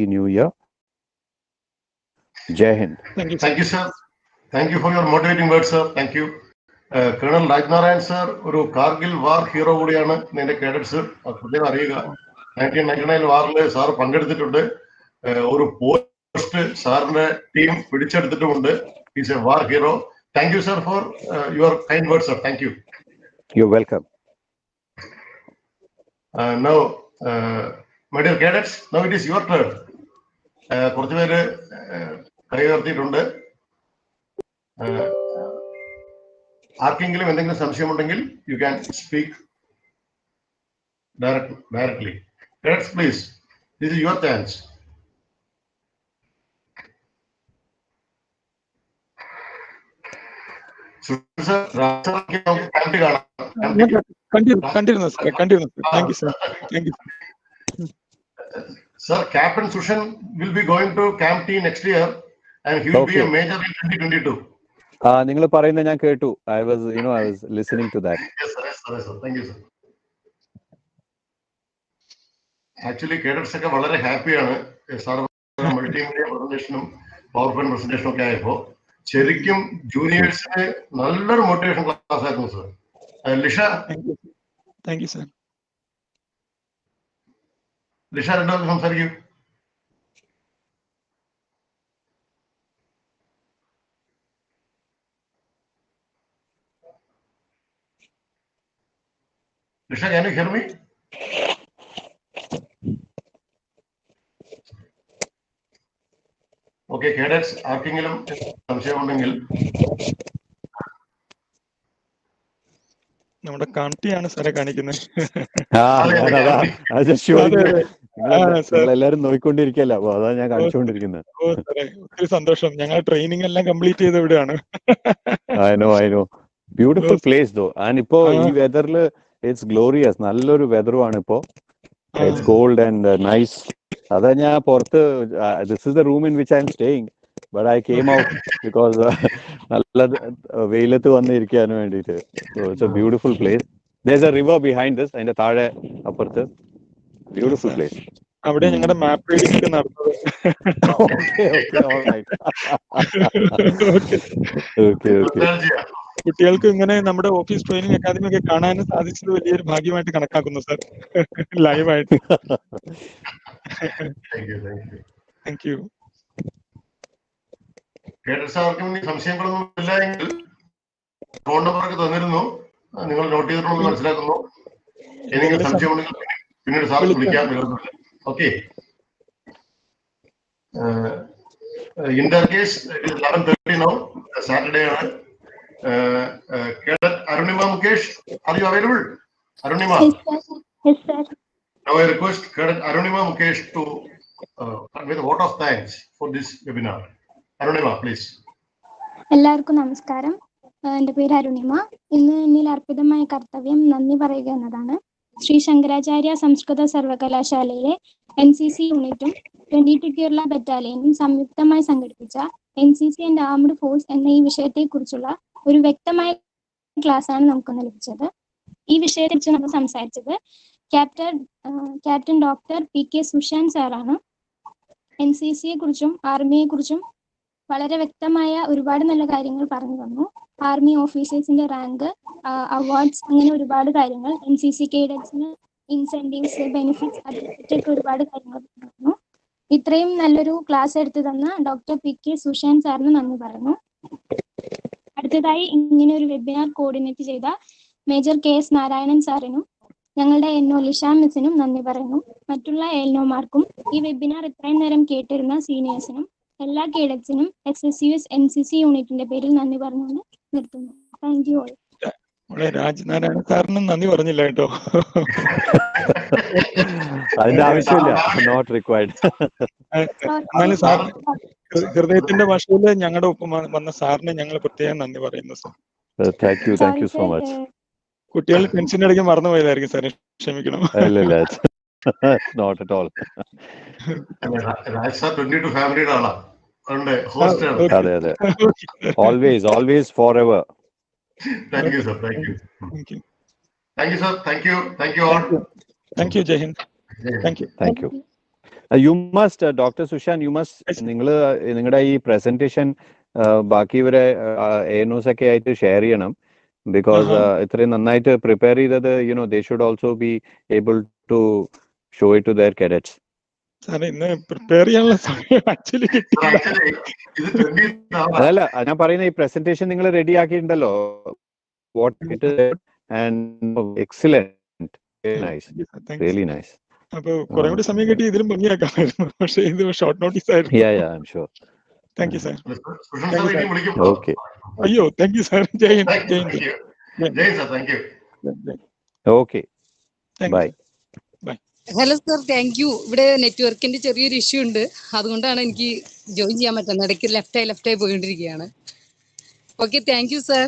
New Year. Jai Hind. Thank you, sir. Thank you for your motivating words, sir. Thank you. Colonel Rajnarayan sir, ഒരു കാർഗിൽ വാർ hero കൂടിയാണ് എന്റെ cadets പ്രത്യേകം അറിയുക. 1999 വാറിൽ sir പങ്കെടുത്തിട്ടുണ്ട്. ഒരു post സാറിന്റെ ടീം പിടിച്ചെടുത്തിട്ടുമുണ്ട്. Is a war hero. Thank you sir for your kind words, sir. Thank you. You're welcome. Now, my dear cadets, now it is your turn. കുറച്ച് പേര് കൈ ഉയർത്തിയിട്ടുണ്ട്. ആർക്കെങ്കിലും എന്തെങ്കിലും സംശയമുണ്ടെങ്കിൽ you can speak directly. Cadets, please, this is your chance. Continue, sir. Thank you, sir. Sir, Captain Sushan will be going to Camp T next year and he will be a major in 2022. നിങ്ങൾ പറയുന്നത് ഞാൻ കേട്ടു. I was listening to that. Yes, sir. Thank you, sir. Actually, cadets ഒക്കെ വളരെ ഹാപ്പിയാണ് sir multimedia പ്രസന്റേഷനും PowerPoint പ്രസന്റേഷനും ഒക്കെ ആയപ്പോ. ശരിക്കും ജൂനിയേഴ്സിന് നല്ലൊരു മോട്ടിവേഷൻ ക്ലാസ് ആയിരുന്നു sir. Lisha. Thank you sir. Lisha രണ്ടാമത് സംസാരിക്കൂ. Lisha, can you hear me? Okay, cadets ആർക്കെങ്കിലും സംശയമുണ്ടെങ്കിൽ. നമ്മുടെ കണ്ടിയാണ് സാറെ കാണിക്കുന്നത്. എല്ലാരും നോക്കിക്കൊണ്ടിരിക്കല്ലോ, അപ്പൊ അതാ ഞാൻ കാണിച്ചുകൊണ്ടിരിക്കുന്നത്. ഒത്തിരി സന്തോഷം. ഞങ്ങൾ ട്രെയിനിങ് എല്ലാം കംപ്ലീറ്റ് ചെയ്ത് ഇവിടെയാണ്. I know. Beautiful place though. And ഇപ്പോ ഈ വെതറില് ഇറ്റ്സ് ഗ്ലോറിയസ്. നല്ലൊരു വെതറുമാണ് ഇപ്പോ. It's cold and nice. അതാ ഞാൻ പുറത്ത്, this is the room in which I am staying, but I came out because നല്ല വെയിലത്ത് വന്നിരിക്കാൻ വേണ്ടിയിട്ട്. So it's a beautiful place. There's a river behind this. അതിന്റെ താഴെ അപ്പുറത്ത് beautiful place. അവിടെ ഞങ്ങളുടെ മാപ്പ് റീഡിംഗ് ഒക്കെ നടന്നത്. Okay. കുട്ടികൾക്ക് ഇങ്ങനെ നമ്മുടെ ഓഫീസ് ട്രെയിനിങ് അക്കാദമി ഒക്കെ കാണാനും സാധിച്ചത് വലിയൊരു ഭാഗ്യമായിട്ട് കണക്കാക്കുന്നു സാർ, ലൈവായിട്ട്. Thank you. സംശയങ്ങളൊന്നും ഇല്ല എങ്കിൽ ഫോൺ നമ്പറൊക്കെ തന്നിരുന്നു, നിങ്ങൾ നോട്ട് ചെയ്തിട്ടുണ്ടെന്ന് മനസ്സിലാക്കുന്നു. എന്തെങ്കിലും സംശയമുണ്ടെങ്കിൽ പിന്നീട് സാർ വിളിക്കാൻ വരുന്നു. Okay. In that case, it is 11:30 now. Saturday ആണ്. Cadet Arunima Mukesh, are you available? Arunima. Yes, sir. Now I request Cadet Arunima Mukesh to convey the vote of thanks for this webinar. Arunima, please. എല്ലാവർക്കും നമസ്കാരം. എൻ്റെ പേര് അരുണിമ. ഇന്ന് എന്നിൽ അർപ്പിതമായ കർത്തവ്യം നന്ദി പറയുക എന്നതാണ്. ശ്രീ ശങ്കരാചാര്യ സംസ്കൃത സർവകലാശാലയിലെ NCC യൂണിറ്റും 22 കേരള ബറ്റാലിയനും സംയുക്തമായി സംഘടിപ്പിച്ച NCC ആൻഡ് ആർമ്ഡ് ഫോഴ്സ് എന്ന ഈ വിഷയത്തെക്കുറിച്ചുള്ള ഒരു വ്യക്തമായ ക്ലാസ് ആണ് നമുക്കൊന്ന് ലഭിച്ചത്. ഈ വിഷയത്തെക്കുറിച്ച് നമ്മൾ സംസാരിച്ചത് ക്യാപ്റ്റൻ ഡോക്ടർ PK സുഷാൻ സാറാണ്. NCCയെ കുറിച്ചും ആർമിയെ കുറിച്ചും വളരെ വ്യക്തമായ ഒരുപാട് നല്ല കാര്യങ്ങൾ പറഞ്ഞു തന്നു. ആർമി ഓഫീസേഴ്സിന്റെ റാങ്ക്, അവാർഡ്സ്, അങ്ങനെ ഒരുപാട് കാര്യങ്ങൾ, NCC കേഡറ്റ്സിന് ഇൻസെന്റീവ്സ്, ബെനിഫിറ്റ്സ്, അതിനെപ്പറ്റിയൊക്കെ ഒരുപാട് കാര്യങ്ങൾ പറഞ്ഞു. ഇത്രയും നല്ലൊരു ക്ലാസ് എടുത്തു തന്ന ഡോക്ടർ PK സുഷാൻ സാറിന് നന്ദി പറഞ്ഞു. അടുത്തതായി ഇങ്ങനെ ഒരു വെബിനാർ കോർഡിനേറ്റ് ചെയ്ത മേജർ KS നാരായണൻ സാറിനും ഞങ്ങളുടെ NO ലിഷ മിസ്സിനും നന്ദി പറയുന്നു. മറ്റുള്ള ഏൽനോമാർക്കും ഈ വെബിനാർ ഇത്രയും നേരം കേട്ടിരുന്ന സീനിയേഴ്സിനും എല്ലാ കേഡറ്റ്സിനും SSUS NCC യൂണിറ്റിന്റെ പേരിൽ നന്ദി പറഞ്ഞു നിർത്തുന്നു. Thank you all. രാജനാരായണ സാറിനും നന്ദി പറഞ്ഞില്ല കേട്ടോ. അതിന്റെ ആവശ്യമില്ല, നോട്ട് റിക്വയർഡ്. എന്നാലും സാർ ഹൃദയത്തിന്റെ ഭാഷയിൽ ഞങ്ങളുടെ ഒപ്പം വന്ന സാറിന് ഞങ്ങൾ പ്രത്യേകം നന്ദി പറയുന്നു sir. Thank you so much. കുട്ടികൾ ടെൻഷൻ അടിക്കാൻ മറന്നുപോയതായിരിക്കും സാറേ, ക്ഷമിക്കണം. Not at all. Raj sir 22 ഫാമിലിയുടെ ആളാണ്. അതെ. Always forever. Thank you, sir. Thank you, sir. Thank you all. Thank you, Jai Hind. Thank you. You must, Dr. Sushan, you must, Yes, sir. നിങ്ങളുടെ ഈ presentation ബാക്കി ഇവരെ ANOs ഒക്കെ ആയിട്ട് share ചെയ്യണം. ബിക്കോസ് ഇത്രയും നന്നായിട്ട് പ്രിപ്പയർ ചെയ്തത് they should also be able to show it to their cadets. സാറേ ഇന്ന് പ്രിപ്പയർ ചെയ്യാനുള്ള സമയം ആക്ച്വലി കിട്ടില്ല. Actually, ഇത് 20 hours. അതല്ല ഞാൻ പറയുന്ന ഈ പ്രസന്റേഷൻ നിങ്ങൾ റെഡി ആക്കിയിട്ടുണ്ടല്ലോ. What it and excellent, nice, really nice. അപ്പൊ കുറെ കൂടി സമയം കിട്ടി ഇതിലും ഭംഗിയാക്കാമായിരുന്നു, പക്ഷെ ഇത് ഷോർട്ട് നോട്ടീസ് ആയിരുന്നു. I am sure. Thank you sir. Sushan sir ഇനി വിളിക്കും. ഓക്കെ, അയ്യോ thank you sir. Jai Hind. Thank Jai you. Hind. Jai sir, thank you. Okay, thank bye. You. Hello sir, thank you. ഇവിടെ നെറ്റ്വർക്കിന്റെ ചെറിയൊരു ഇഷ്യൂ ഉണ്ട്, അതുകൊണ്ടാണ് എനിക്ക് ജോയിൻ ചെയ്യാൻ പറ്റുന്നത്. ഇടയ്ക്ക് ലെഫ്റ്റായി പോയിക്കൊണ്ടിരിക്കുകയാണ്. Okay, thank you sir.